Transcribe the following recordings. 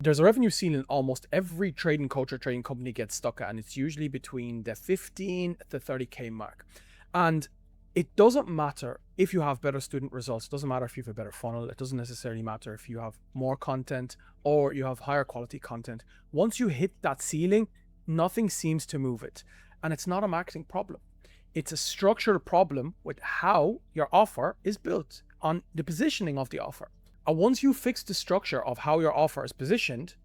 There's a revenue ceiling almost every trading coach or trading company gets stuck at, and it's usually between the 15 to 30K mark. And it doesn't matter if you have better student results. It doesn't matter if you have a better funnel. It doesn't necessarily matter if you have more content or you have higher quality content. Once you hit that ceiling, nothing seems to move it. And it's not a marketing problem. It's a structural problem with how your offer is built, on the positioning of the offer. And once you fix the structure of how your offer is positioned,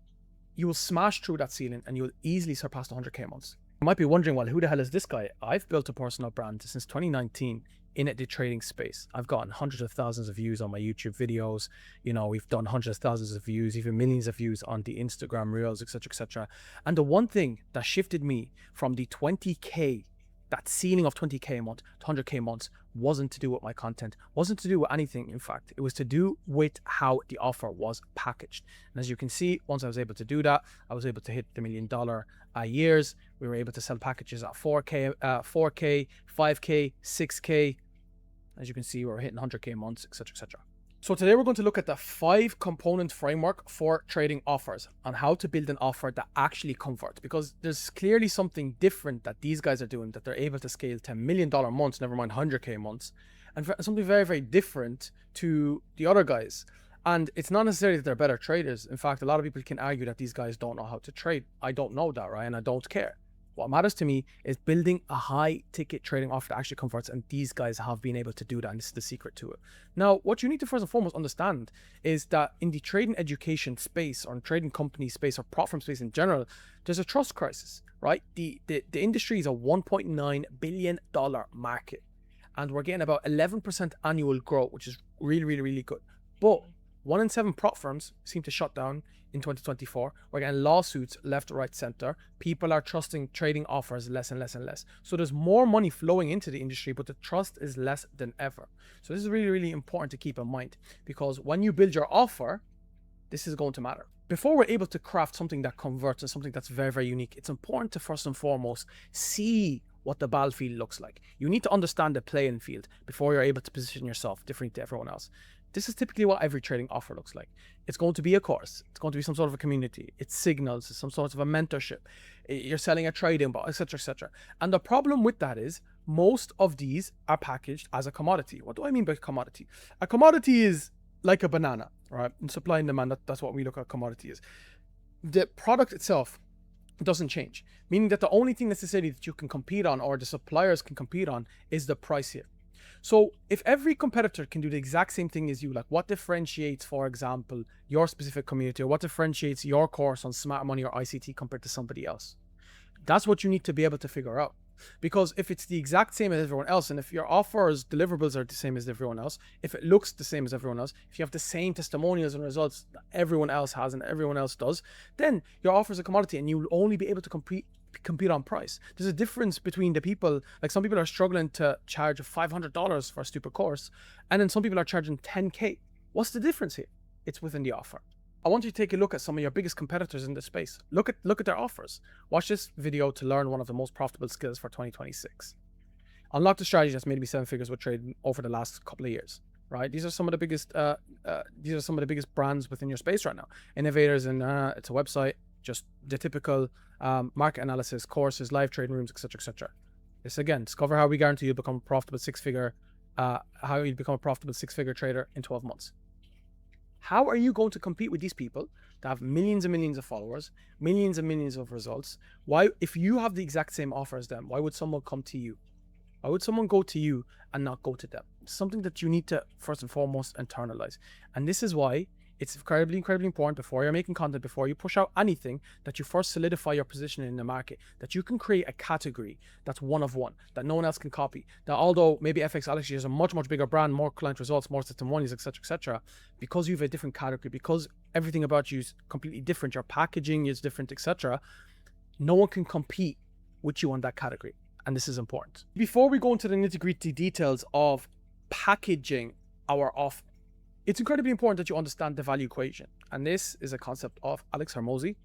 you will smash through that ceiling and you'll easily surpass the 100K months. You might be wondering, well, who the hell is this guy? I've built a personal brand since 2019 in the trading space. I've gotten hundreds of thousands of views on my YouTube videos. We've done hundreds of thousands of views, even millions of views on the Instagram Reels, etc., etc. And the one thing that shifted me from the 20K, that ceiling of 20K a month to 100K months, wasn't to do with my content, wasn't to do with anything. In fact, it was to do with how the offer was packaged. And as you can see, once I was able to do that, I was able to hit the $1 million years. We were able to sell packages at 4K, 5K, 6K. As you can see, we're hitting 100K months, etc., etc. So today we're going to look at the 5-component framework for trading offers and how to build an offer that actually converts, because there's clearly something different that these guys are doing, that they're able to scale to $1 million months, never mind 100K months, and something very, very different to the other guys. And it's not necessarily that they're better traders. In fact, a lot of people can argue that these guys don't know how to trade. I don't know that, right? And I don't care. What matters to me is building a high ticket trading offer that actually converts, and these guys have been able to do that, and this is the secret to it. Now, what you need to first and foremost understand is that in the trading education space, or in trading company space, or platform space in general, there's a trust crisis, right? The industry is a $1.9 billion market, and we're getting about 11% annual growth, which is really, really, really good. But 1 in 7 prop firms seem to shut down in 2024. We're getting lawsuits left, right, center. People are trusting trading offers less and less and less. So there's more money flowing into the industry, but the trust is less than ever. So this is really, really important to keep in mind, because when you build your offer, this is going to matter. Before we're able to craft something that converts and something that's very, very unique, it's important to first and foremost see what the battlefield looks like. You need to understand the playing field before you're able to position yourself differently to everyone else. This is typically what every trading offer looks like. It's going to be a course. It's going to be some sort of a community. It's signals. It's some sort of a mentorship. You're selling a trading bot, etc., etc. And the problem with that is most of these are packaged as a commodity. What do I mean by commodity? A commodity is like a banana, right? In supply and demand, that's what we look at commodity is. The product itself doesn't change, meaning that the only thing necessarily that you can compete on, or the suppliers can compete on, is the price here. So if every competitor can do the exact same thing as you, like what differentiates, for example, your specific community, or what differentiates your course on smart money or ICT compared to somebody else? That's what you need to be able to figure out. Because if it's the exact same as everyone else, and if your offers, deliverables are the same as everyone else, if it looks the same as everyone else, if you have the same testimonials and results that everyone else has and everyone else does, then your offer is a commodity and you'll only be able to compete on price. There's a difference between the people. Like, some people are struggling to charge $500 for a stupid course, and then some people are charging 10K. What's the difference here? It's within the offer. I want you to take a look at some of your biggest competitors in this space. Look at their offers. Watch this video to learn one of the most profitable skills for 2026. Unlock the strategy that's made me 7 figures with trading over the last couple of years. Right? These are some of the biggest brands within your space right now. Innovators, and it's a website. Just the typical market analysis, courses, live trading rooms, etc., etc. This again, discover how we guarantee you'll become a profitable six-figure trader in 12 months. How are you going to compete with these people that have millions and millions of followers, millions and millions of results? Why, if you have the exact same offer as them, why would someone come to you? Why would someone go to you and not go to them? It's something that you need to first and foremost internalize. And this is why it's incredibly, incredibly important, before you're making content, before you push out anything, that you first solidify your position in the market, that you can create a category that's one of one, that no one else can copy. That although maybe FX Galaxy is a much, much bigger brand, more client results, more testimonials, etc., etc., because you have a different category, because everything about you is completely different, your packaging is different, etc., no one can compete with you on that category. And this is important. Before we go into the nitty-gritty details of packaging our offer, it's incredibly important that you understand the value equation. And this is a concept of Alex Hormozi.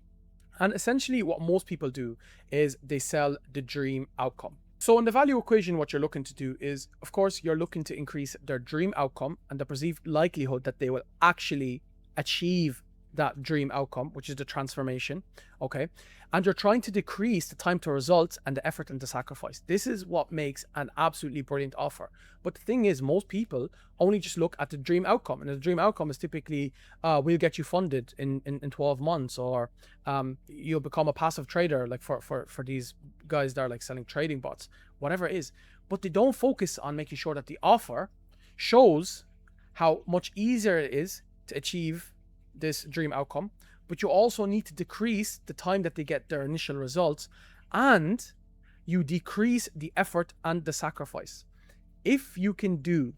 And essentially what most people do is they sell the dream outcome. So in the value equation, what you're looking to do is, of course, you're looking to increase their dream outcome and the perceived likelihood that they will actually achieve that dream outcome, which is the transformation, okay? And you're trying to decrease the time to results and the effort and the sacrifice. This is what makes an absolutely brilliant offer. But the thing is, most people only just look at the dream outcome, and the dream outcome is typically, we'll get you funded in 12 months, or you'll become a passive trader, like for these guys that are like selling trading bots, whatever it is. But they don't focus on making sure that the offer shows how much easier it is to achieve this dream outcome, but you also need to decrease the time that they get their initial results, and you decrease the effort and the sacrifice. If you can do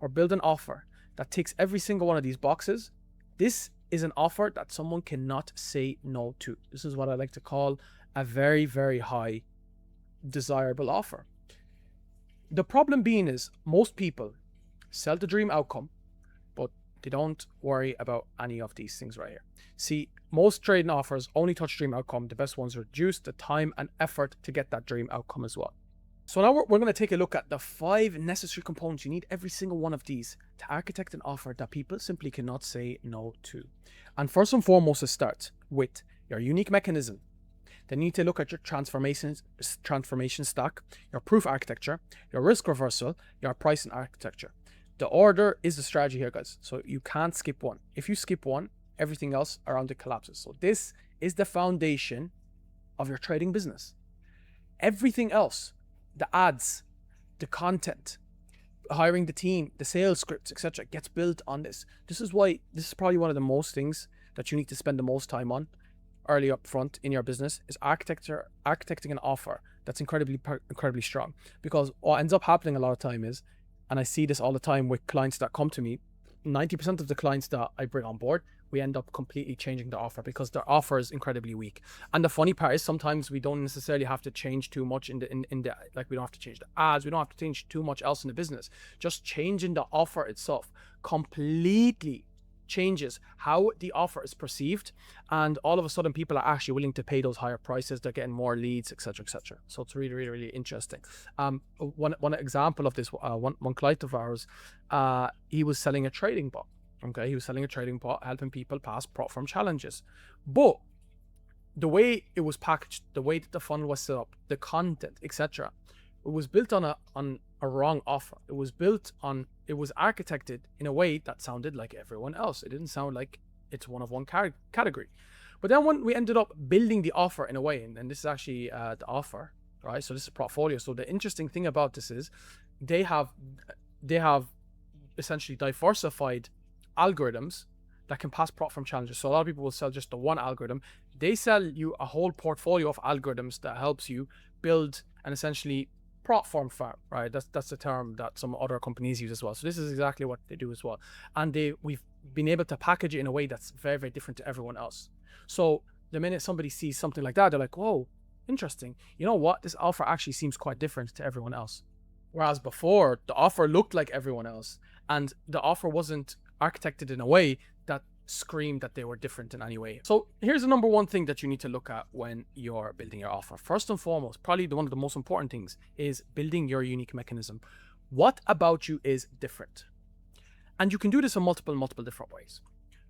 or build an offer that ticks every single one of these boxes, this is an offer that someone cannot say no to. This is what I like to call a very, very high desirable offer. The problem being is most people sell the dream outcome, but they don't worry about any of these things right here. See, most trading offers only touch dream outcome. The best ones reduce the time and effort to get that dream outcome as well. So now we're going to take a look at the 5 necessary components. You need every single one of these to architect an offer that people simply cannot say no to. And first and foremost, it starts with your unique mechanism. Then you need to look at your transformation stack, your proof architecture, your risk reversal, your pricing architecture. The order is the strategy here, guys. So you can't skip one. If you skip one, everything else around it collapses. So this is the foundation of your trading business. Everything else, the ads, the content, hiring the team, the sales scripts, etc., gets built on this. This is why this is probably one of the most things that you need to spend the most time on early up front in your business, is architecting an offer that's incredibly strong. Because what ends up happening a lot of time is, and I see this all the time with clients that come to me, 90% of the clients that I bring on board, we end up completely changing the offer because their offer is incredibly weak. And the funny part is sometimes we don't necessarily have to change too much in the like, we don't have to change the ads, we don't have to change too much else in the business. Just changing the offer itself completely changes how the offer is perceived, and all of a sudden people are actually willing to pay those higher prices. They're getting more leads, etc., etc. So it's really, really, really interesting. One example of this, one client of ours, he was selling a trading bot. Okay, he was selling a trading bot, helping people pass prop firm challenges, but the way it was packaged, the way that the funnel was set up, the content, etc., it was built on a wrong offer. It was architected in a way that sounded like everyone else. It didn't sound like it's one of one category. But then when we ended up building the offer in a way, and this is actually the offer, right? So this is a portfolio. So the interesting thing about this is they have essentially diversified algorithms that can pass prop firm challenges. So a lot of people will sell just the one algorithm. They sell you a whole portfolio of algorithms that helps you build an essentially prop firm, right? That's the term that some other companies use as well. So this is exactly what they do as well. And we've been able to package it in a way that's very, very different to everyone else. So the minute somebody sees something like that, they're like, whoa, interesting. You know what? This offer actually seems quite different to everyone else. Whereas before, the offer looked like everyone else, and the offer wasn't architected in a way that screamed that they were different in any way. So here's the number one thing that you need to look at when you're building your offer. First and foremost, probably one of the most important things is building your unique mechanism. What about you is different? And you can do this in multiple different ways.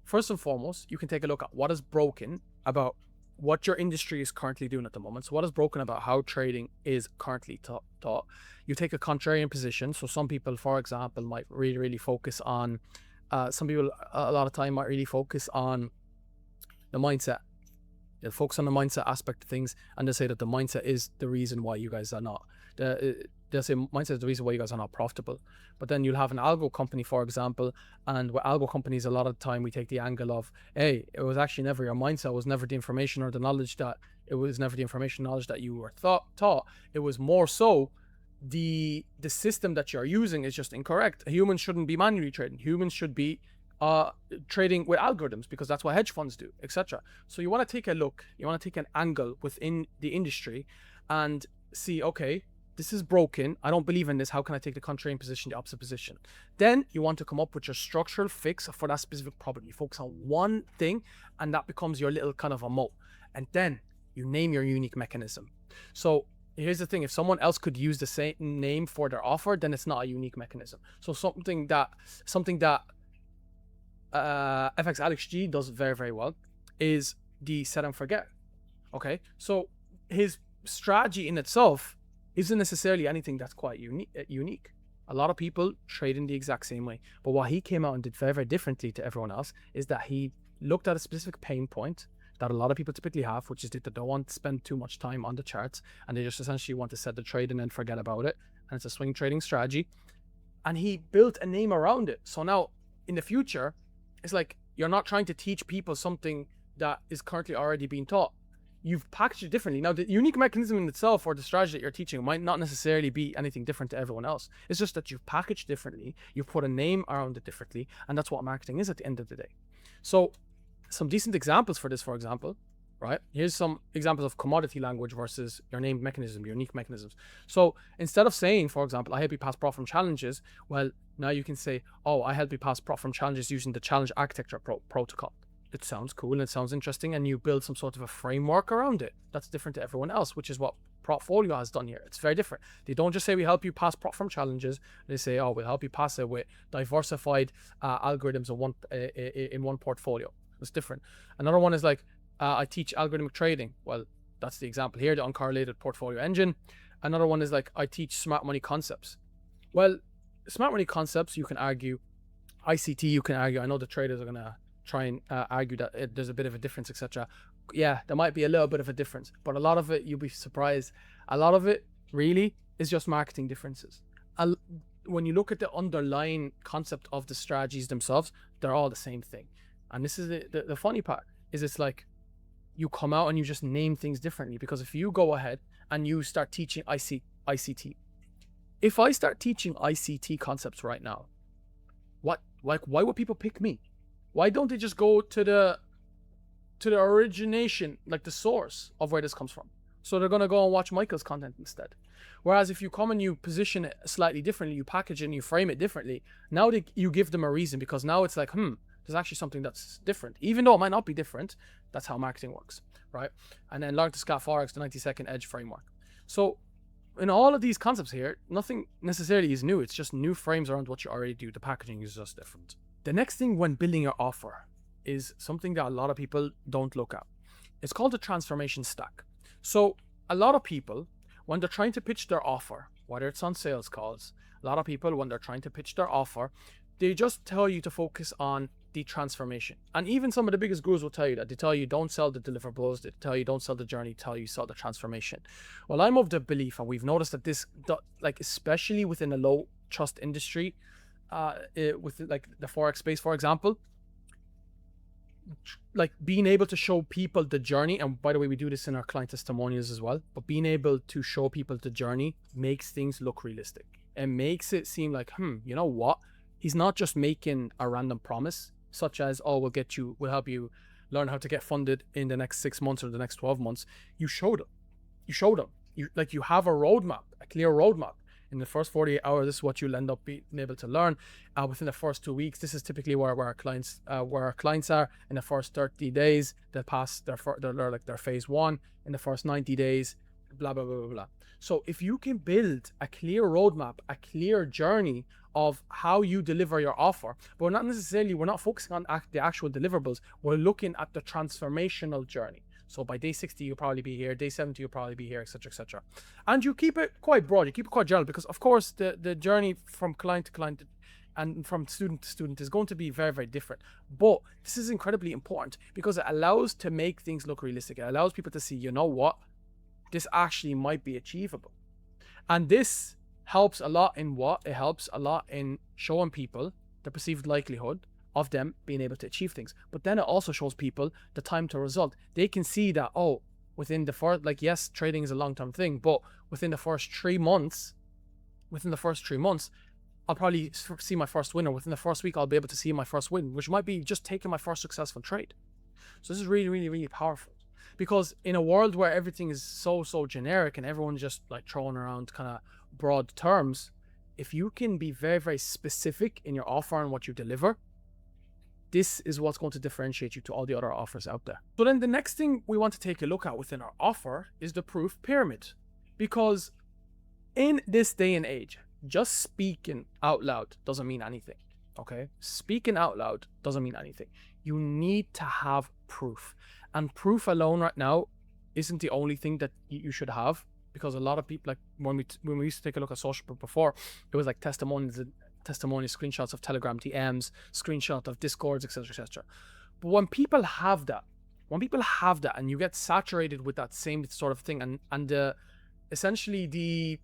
First and foremost, you can take a look at what is broken about what your industry is currently doing at the moment. So what is broken about how trading is currently taught. You take a contrarian position. So some people, for example, might really, really focus on some people a lot of time might really focus on the mindset. They'll focus on the mindset aspect of things, and they'll say that the mindset is the reason why you guys are not. They'll say mindset is the reason why you guys are not profitable. But then you'll have an algo company, for example, and with algo companies, a lot of the time we take the angle of, hey, it was actually never your mindset, it was never the information or the knowledge that you were taught. It was more so the system that you're using is just incorrect. Humans shouldn't be manually trading. Humans should be trading with algorithms because that's what hedge funds do, etc. So you want to take a look, you want to take an angle within the industry and see, okay, this is broken. I don't believe in this. How can I take the contrarian position, the opposite position? Then you want to come up with your structural fix for that specific problem. You focus on one thing and that becomes your little kind of a moat. And then you name your unique mechanism. So here's the thing, if someone else could use the same name for their offer, then it's not a unique mechanism. So something that FX Alex G does very, very well is the set and forget. Okay, so his strategy in itself isn't necessarily anything that's quite unique. A lot of people trade in the exact same way, but what he came out and did very, very differently to everyone else is that he looked at a specific pain point that a lot of people typically have, which is that they don't want to spend too much time on the charts and they just essentially want to set the trade and then forget about it. And it's a swing trading strategy. And he built a name around it. So now in the future, it's like you're not trying to teach people something that is currently already being taught. You've packaged it differently. Now, the unique mechanism in itself or the strategy that you're teaching might not necessarily be anything different to everyone else. It's just that you've packaged differently, you've put a name around it differently, and that's what marketing is at the end of the day. So some decent examples for this, for example, right? Here's some examples of commodity language versus your named mechanism, your unique mechanisms. So instead of saying, for example, I help you pass from challenges, well, now you can say, oh, I help you pass from challenges using the challenge architecture protocol. It sounds cool and it sounds interesting, and you build some sort of a framework around it. That's different to everyone else, which is what Portfolio has done here. It's very different. They don't just say we help you pass from challenges. They say, oh, we'll help you pass it with diversified algorithms in one portfolio. It's different. Another one is like, I teach algorithmic trading. Well, that's the example here, the uncorrelated portfolio engine. Another one is like, I teach smart money concepts. Well, smart money concepts, you can argue. ICT, you can argue. I know the traders are going to try and argue that there's a bit of a difference, etc. Yeah, there might be a little bit of a difference, but a lot of it, you'll be surprised, a lot of it really is just marketing differences. When you look at the underlying concept of the strategies themselves, they're all the same thing. And this is the funny part, is it's like you come out and you just name things differently. Because if you go ahead and you start teaching ICT, if I start teaching ICT concepts right now, why would people pick me? Why don't they just go to the origination, like the source of where this comes from? So they're going to go and watch Michael's content instead. Whereas if you come and you position it slightly differently, you package it and you frame it differently, now you give them a reason, because now it's like, there's actually something that's different. Even though it might not be different, that's how marketing works, right? And then learn to scat Forex, the 90-second edge framework. So in all of these concepts here, nothing necessarily is new. It's just new frames around what you already do. The packaging is just different. The next thing when building your offer is something that a lot of people don't look at. It's called the transformation stack. So a lot of people, when they're trying to pitch their offer, whether it's on sales calls, a lot of people, when they're trying to pitch their offer, they just tell you to focus on the transformation. And even some of the biggest gurus will tell you that. They tell you don't sell the deliverables, they tell you don't sell the journey, tell you sell the transformation. Well, I'm of the belief, and we've noticed that this, like especially within a low trust industry, with like the Forex space, for example, like being able to show people the journey, and by the way, we do this in our client testimonials as well, but being able to show people the journey makes things look realistic and makes it seem like, you know what? He's not just making a random promise, such as, oh, we'll help you learn how to get funded in the next 6 months or the next 12 months. You showed them. You have a roadmap, a clear roadmap. In the first 48 hours, this is what you'll end up being able to learn. Within the first 2 weeks, this is typically where our clients are. In the first 30 days, they'll pass their phase 1. In the first 90 days, blah, blah, blah, blah, blah. So if you can build a clear roadmap, a clear journey of how you deliver your offer, but we're not focusing on the actual deliverables. We're looking at the transformational journey. So by day 60, you'll probably be here. Day 70, you'll probably be here, etc., etc. And you keep it quite broad. You keep it quite general, because of course the journey from client to client and from student to student is going to be very, very different. But this is incredibly important because it allows to make things look realistic. It allows people to see, you know what, this actually might be achievable. And this helps a lot in what? It helps a lot in showing people the perceived likelihood of them being able to achieve things. But then it also shows people the time to result. They can see that, oh, within the first, like, yes, trading is a long-term thing, but within the first 3 months, I'll probably see my first win, or within the first week, I'll be able to see my first win, which might be just taking my first successful trade. So this is really, really, really powerful, because in a world where everything is so generic and everyone's just like throwing around kind of broad terms, if you can be very, very specific in your offer and what you deliver, this is what's going to differentiate you to all the other offers out there. So then the next thing we want to take a look at within our offer is the proof pyramid. Because in this day and age, just speaking out loud doesn't mean anything. Okay, speaking out loud doesn't mean anything. You need to have proof, and proof alone right now isn't the only thing that you should have, because a lot of people, like when we used to take a look at social proof before, it was like testimonials, screenshots of Telegram DMs, screenshot of Discords, etc., etc. But when people have that, and you get saturated with that same sort of thing, and essentially the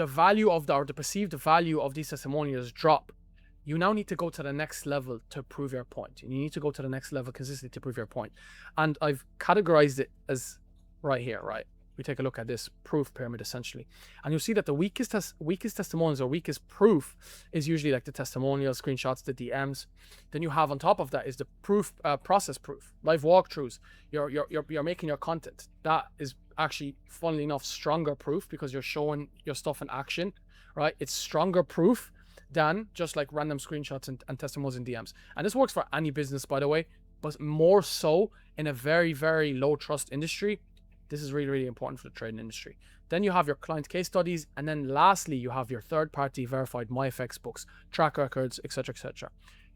value of or the perceived value of these testimonials drop, you now need to go to the next level to prove your point. You need to go to the next level consistently to prove your point. And I've categorized it as right here, right? We take a look at this proof pyramid essentially, and you'll see that the weakest testimonials or weakest proof is usually like the testimonials, screenshots, the DMs. Then you have on top of that is the proof, process proof, live walkthroughs. You're making your content. That is actually, funnily enough, stronger proof because you're showing your stuff in action, right? It's stronger proof than just like random screenshots and testimonials and DMs. And this works for any business, by the way, but more so in a very, very low trust industry. This is really, really important for the trading industry. Then you have your client case studies, and then lastly, you have your third-party verified MyFX books, track records, etc., etc.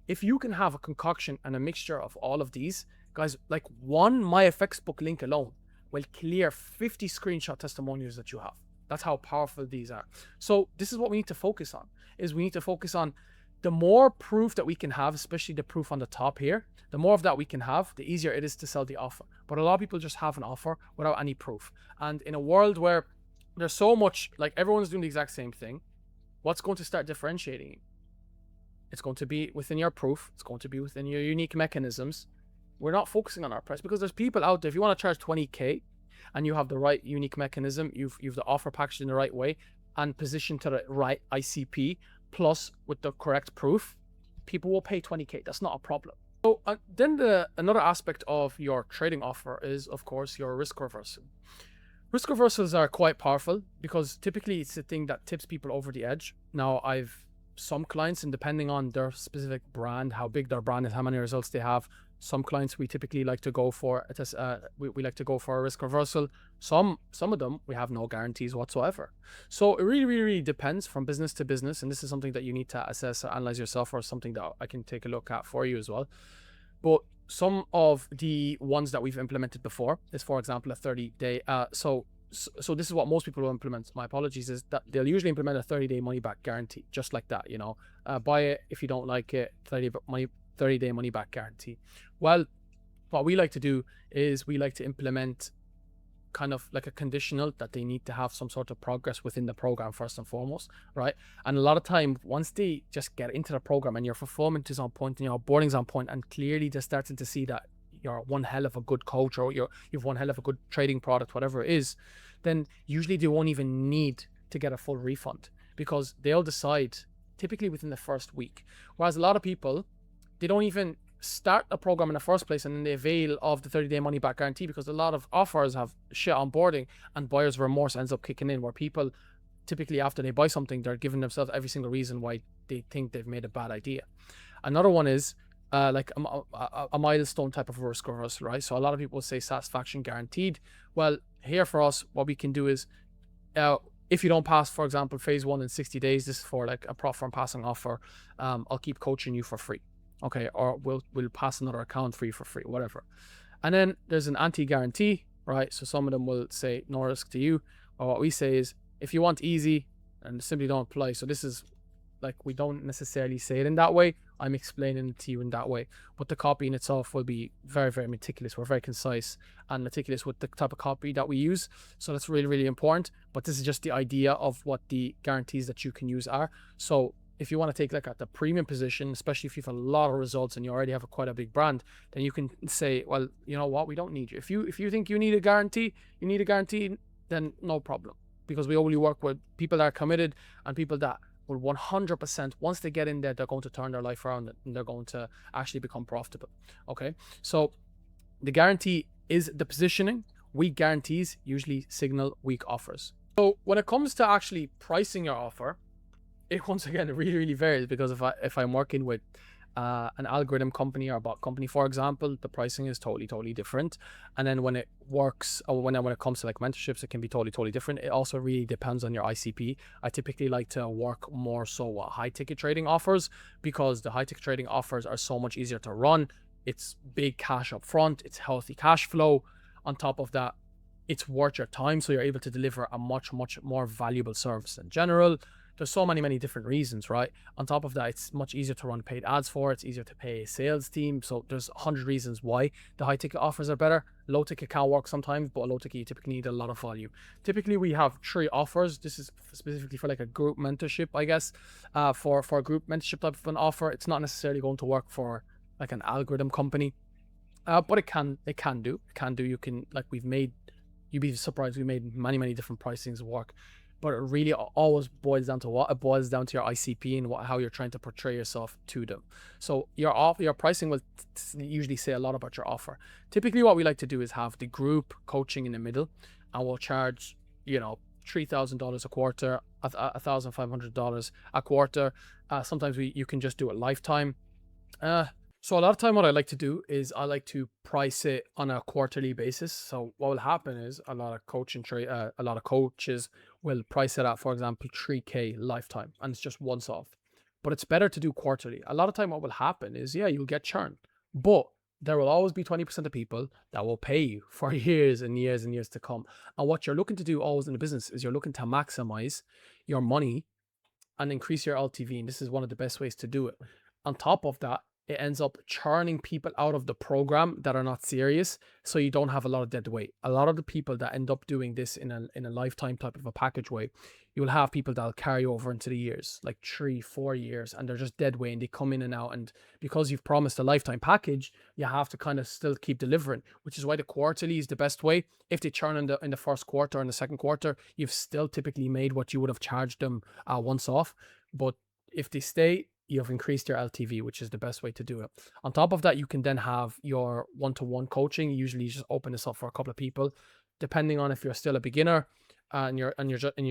If you can have a concoction and a mixture of all of these, guys, like one MyFX book link alone will clear 50 screenshot testimonials that you have. That's how powerful these are. So this is what we need to focus on, is we need to focus on the more proof that we can have, especially the proof on the top here, the more of that we can have, the easier it is to sell the offer. But a lot of people just have an offer without any proof. And in a world where there's so much, like everyone's doing the exact same thing, what's going to start differentiating you? It's going to be within your proof. It's going to be within your unique mechanisms. We're not focusing on our price because there's people out there, if you want to charge 20K and you have the right unique mechanism, you've the offer packaged in the right way and positioned to the right ICP, plus with the correct proof, people will pay 20K. That's not a problem. So then another aspect of your trading offer is, of course, your risk reversal. Risk reversals are quite powerful because typically it's the thing that tips people over the edge. Now, I've some clients, and depending on their specific brand, how big their brand is, how many results they have, some clients we typically like to go for we like to go for a risk reversal. Some of them we have no guarantees whatsoever. So it really depends from business to business, and this is something that you need to assess or analyze yourself, or something that I can take a look at for you as well. But some of the ones that we've implemented before is, for example, a 30-day so this is what most people will implement, my apologies, is that they'll usually implement a 30-day money back guarantee, just like that, buy it if you don't like it, 30-day money back guarantee. Well, what we like to do is we like to implement kind of like a conditional that they need to have some sort of progress within the program first and foremost, right? And a lot of time, once they just get into the program and your fulfillment is on point and your onboarding's on point, and clearly they're starting to see that you're one hell of a good coach, or you've one hell of a good trading product, whatever it is, then usually they won't even need to get a full refund because they'll decide typically within the first week. Whereas a lot of people, they don't even start a program in the first place and then they avail of the 30-day money back guarantee because a lot of offers have shit onboarding and buyer's remorse ends up kicking in, where people typically after they buy something, they're giving themselves every single reason why they think they've made a bad idea. Another one is like a milestone type of risk reversal, right? So a lot of people say satisfaction guaranteed. Well, here for us, what we can do is if you don't pass, for example, phase 1 in 60 days, this is for like a profit from passing offer, I'll keep coaching you for free. Okay, or we'll pass another account for you for free, whatever. And then there's an anti-guarantee, right? So some of them will say no risk to you, or what we say is if you want easy, and simply don't apply. So this is like, we don't necessarily say it in that way. I'm explaining it to you in that way, but the copy in itself will be very, very meticulous. We're very concise and meticulous with the type of copy that we use. So that's really important. But this is just the idea of what the guarantees that you can use are. So if you want to take like at the premium position, especially if you have a lot of results and you already have quite a big brand, then you can say, well, you know what, we don't need you. If you think you need a guarantee, then no problem, because we only work with people that are committed and people that will 100%, once they get in there, they're going to turn their life around and they're going to actually become profitable. Okay, so the guarantee is the positioning. Weak guarantees usually signal weak offers. So when it comes to actually pricing your offer, it once again really varies, because if I'm working with an algorithm company or a bot company, for example, the pricing is totally different. And then when it works, or when it comes to like mentorships, it can be totally different. It also really depends on your ICP. I typically like to work more so high ticket trading offers, because the high ticket trading offers are so much easier to run. It's big cash up front, it's healthy cash flow. On top of that, it's worth your time, so you're able to deliver a much more valuable service in general. There's so many different reasons, right? On top of that, it's much easier to run paid ads for, it's easier to pay a sales team. So there's 100 reasons why the high ticket offers are better. Low ticket can work sometimes, but a low ticket you typically need a lot of volume. Typically we have 3 offers. This is specifically for like a group mentorship, I guess. For a group mentorship type of an offer, it's not necessarily going to work for like an algorithm company, but it can do. You can, like, you'd be surprised, we made many different pricings work. But it really always boils down to what? It boils down to your ICP and how you're trying to portray yourself to them. So your pricing will usually say a lot about your offer. Typically what we like to do is have the group coaching in the middle, and we'll charge, $3,000 a quarter, $1,500 a quarter. Sometimes you can just do it lifetime. So a lot of time what I like to do is I like to price it on a quarterly basis. So what will happen is a lot of coaches will price it at, for example, 3K lifetime, and it's just once off. But it's better to do quarterly. A lot of time what will happen is, yeah, you'll get churn, but there will always be 20% of people that will pay you for years and years and years to come. And what you're looking to do always in the business is you're looking to maximize your money and increase your LTV. And this is one of the best ways to do it. On top of that, it ends up churning people out of the program that are not serious, so you don't have a lot of dead weight. A lot of the people that end up doing this in a lifetime type of a package way, you will have people that'll carry over into the years, like 3-4 years, and they're just dead weight, and they come in and out. And because you've promised a lifetime package, you have to kind of still keep delivering, which is why the quarterly is the best way. If they churn in the first quarter and the second quarter, you've still typically made what you would have charged them once off. But if they stay, you've increased your LTV, which is the best way to do it. On top of that, you can then have your one-to-one coaching. Usually you just open this up for a couple of people, depending on if you're still a beginner and you're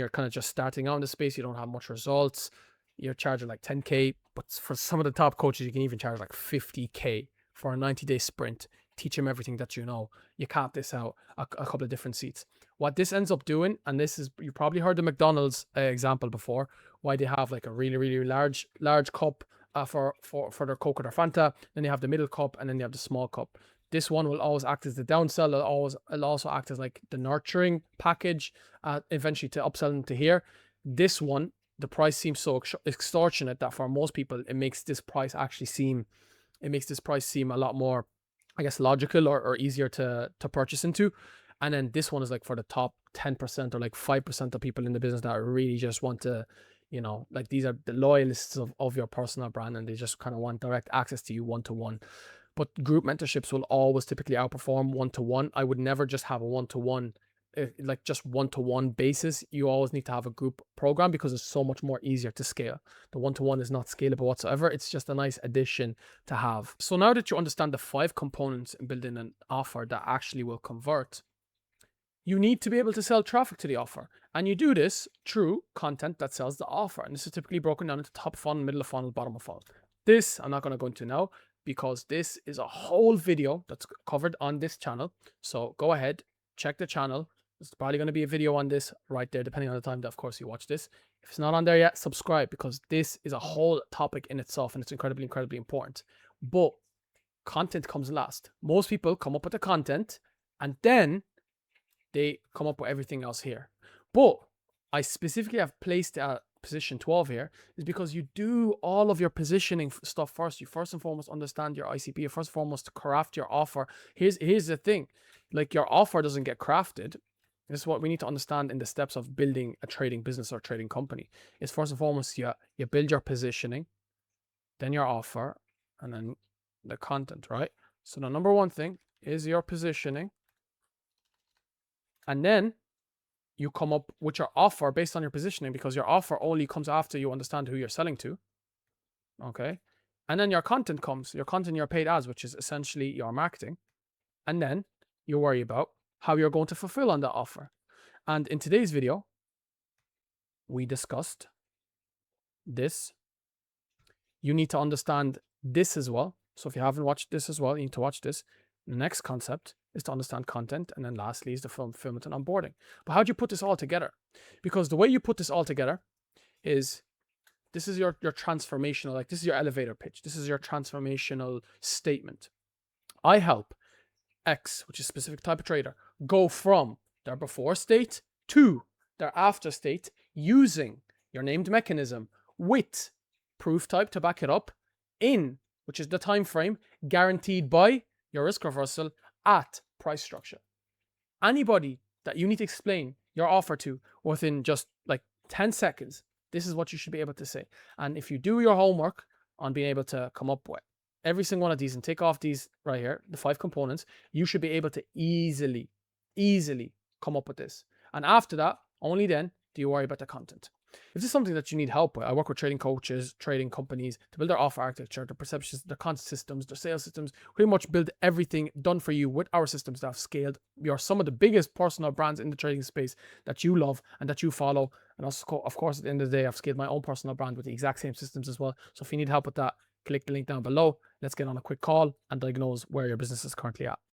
kind of just starting out in the space, you don't have much results, you're charging like 10K. But for some of the top coaches, you can even charge like 50K for a 90-day sprint. Teach them everything that you know. You cap this out a couple of different seats. What this ends up doing, and this is, you probably heard the McDonald's example before, why they have like a really large cup for their Coke or their Fanta. Then they have the middle cup, and then they have the small cup. This one will always act as the downsell. It'll also act as like the nurturing package, eventually to upsell them to here. This one, the price seems so extortionate that for most people, it makes this price seem a lot more, I guess, logical or easier to purchase into. And then this one is like for the top 10% or like 5% of people in the business that really just want to, like, these are the loyalists of your personal brand, and they just kind of want direct access to you one-to-one. But group mentorships will always typically outperform one-to-one. I would never just have a one-to-one, like just one-to-one basis. You always need to have a group program because it's so much more easier to scale. The one-to-one is not scalable whatsoever. It's just a nice addition to have. So now that you understand the 5 components in building an offer that actually will convert, you need to be able to sell traffic to the offer. And you do this through content that sells the offer. And this is typically broken down into top of funnel, middle of funnel, bottom of funnel. This I'm not going to go into now because this is a whole video that's covered on this channel. So go ahead, check the channel. There's probably going to be a video on this right there, depending on the time that, of course, you watch this. If it's not on there yet, subscribe, because this is a whole topic in itself, and it's incredibly important. But content comes last. Most people come up with the content, and then they come up with everything else here. But I specifically have placed at position 12 here is because you do all of your positioning stuff first. You first and foremost understand your ICP. You first and foremost craft your offer. Here's the thing. Like, your offer doesn't get crafted. This is what we need to understand in the steps of building a trading business or trading company. Is first and foremost, you build your positioning, then your offer, and then the content, right? So the number one thing is your positioning. And then you come up with your offer based on your positioning, because your offer only comes after you understand who you're selling to. Okay. And then your content comes, your paid ads, which is essentially your marketing. And then you worry about how you're going to fulfill on that offer. And in today's video, we discussed this. You need to understand this as well. So if you haven't watched this as well, you need to watch this. The next concept is to understand content. And then lastly is the fulfillment and onboarding. But how do you put this all together? Because the way you put this all together is, this is your transformational, like this is your elevator pitch. This is your transformational statement. I help X, which is a specific type of trader, go from their before state to their after state using your named mechanism with proof type to back it up in, which is the time frame guaranteed by your risk reversal at price structure. Anybody that you need to explain your offer to within just like 10 seconds, this is what you should be able to say. And if you do your homework on being able to come up with every single one of these and take off these right here, the 5 components, you should be able to easily come up with this. And after that, only then do you worry about the content. If this is something that you need help with, I work with trading coaches, trading companies to build their offer architecture, their perceptions, their content systems, their sales systems, pretty much build everything done for you with our systems that have scaled some of the biggest personal brands in the trading space that you love and that you follow. And also, of course, at the end of the day, I've scaled my own personal brand with the exact same systems as well. So if you need help with that, click the link down below. Let's get on a quick call and diagnose where your business is currently at.